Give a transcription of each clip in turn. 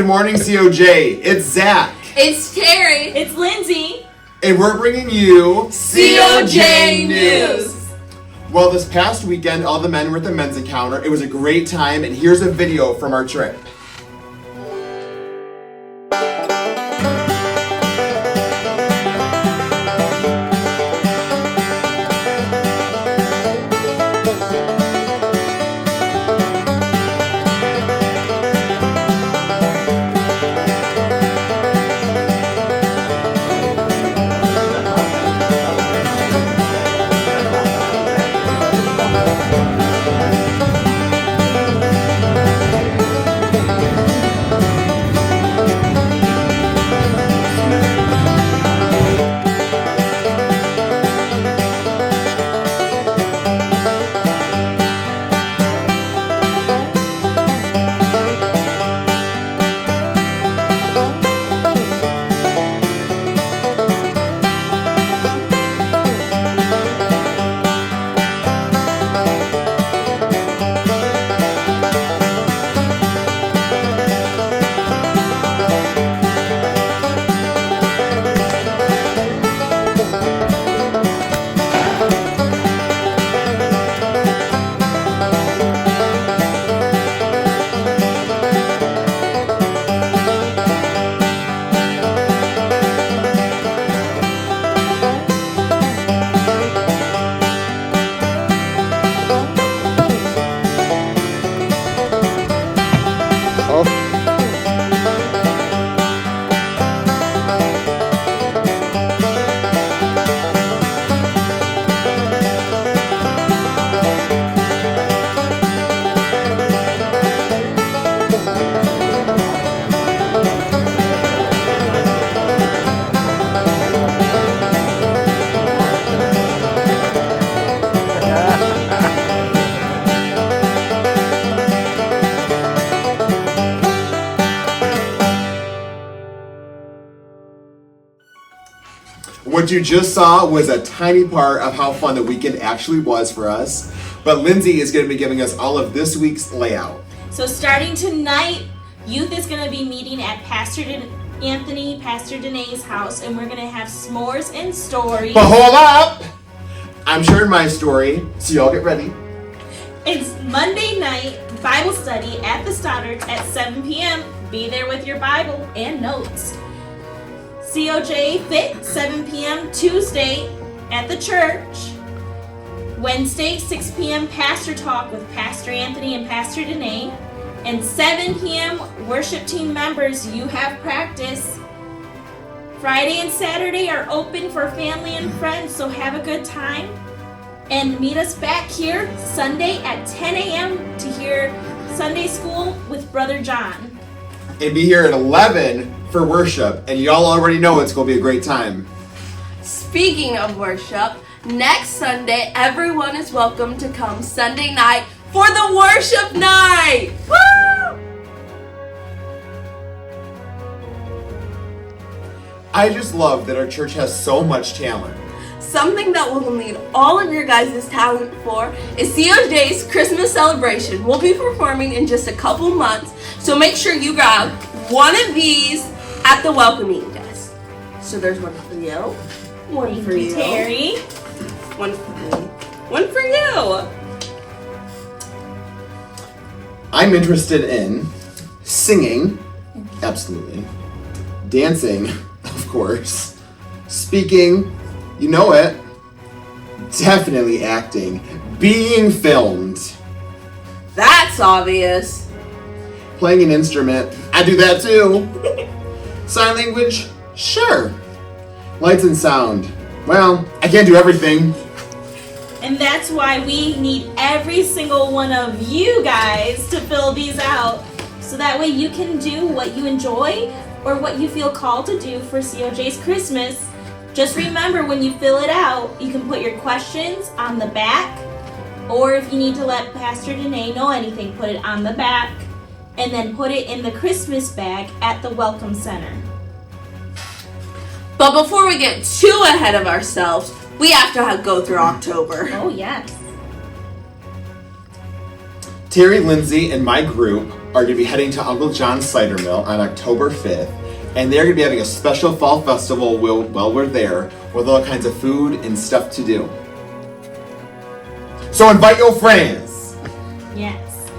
Good morning, COJ. It's Zach. It's Terry. It's Lindsay. And we're bringing you COJ News. Well, this past weekend, all the men were at the men's encounter. It was a great time, and here's a video from our trip. What you just saw was a tiny part of how fun the weekend actually was for us. But Lindsay is going to be giving us all of this week's layout. So starting tonight, youth is going to be meeting at Pastor Anthony, Pastor Danae's house, and we're going to have s'mores and stories. But hold up! I'm sharing my story, so y'all get ready. It's Monday night Bible study at the Stoddards at 7 p.m. Be there with your Bible and notes. COJ Fit, 7 p.m. Tuesday at the church. Wednesday, 6 p.m. Pastor Talk with Pastor Anthony and Pastor Danae. And 7 p.m. worship team members, you have practice. Friday and Saturday are open for family and friends, so have a good time. And meet us back here Sunday at 10 a.m. to hear Sunday School with Brother John. And be here at 11 for worship, and y'all already know it's going to be a great time. Speaking of worship, next Sunday, everyone is welcome to come Sunday night for the worship night! Woo! I just love that our church has so much talent. Something that we'll need all of your guys' talent for is COJ's Christmas celebration. We'll be performing in just a couple months, so make sure you grab one of these at the welcoming desk. So there's one for you, one for you, Terry, one for me, one for you. I'm interested in singing, absolutely, dancing, of course, speaking, you know it, definitely acting, being filmed. That's obvious. Playing an instrument, I do that too. Sign language, sure. Lights and sound, well, I can't do everything. and that's why we need every single one of you guys to fill these out, so that way you can do what you enjoy or what you feel called to do for COJ's Christmas. Just remember, when you fill it out, you can put your questions on the back, or if you need to let Pastor Danae know anything, put it on the back, and then put it in the Christmas bag at the Welcome Center. But before we get too ahead of ourselves, we have to go through October. Oh, yes. Terry, Lindsay, and my group are going to be heading to Uncle John's Cider Mill on October 5th, and they're going to be having a special fall festival while we're there with all kinds of food and stuff to do. So invite your friends. Yes.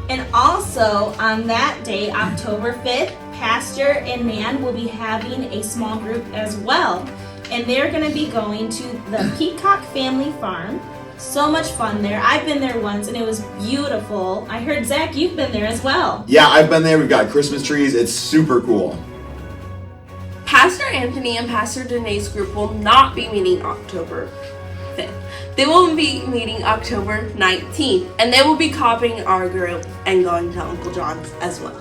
And also on that day, October 5th, Pastor and Nan will be having a small group as well. And they're going to be going to the Peacock Family Farm. So much fun there. I've been there once and it was beautiful. I heard, Zach, you've been there as well. Yeah, I've been there. We've got Christmas trees. It's super cool. Pastor Anthony and Pastor Danae's group will not be meeting October 5th. They will be meeting October 19th, and they will be copying our group and going to Uncle John's as well.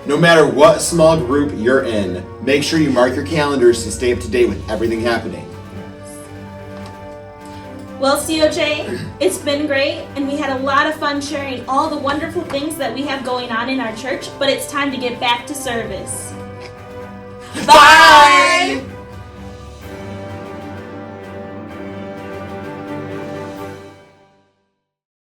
No matter what small group you're in, make sure you mark your calendars to stay up to date with everything happening. Well, COJ, it's been great, and we had a lot of fun sharing all the wonderful things that we have going on in our church, but it's time to get back to service. Bye!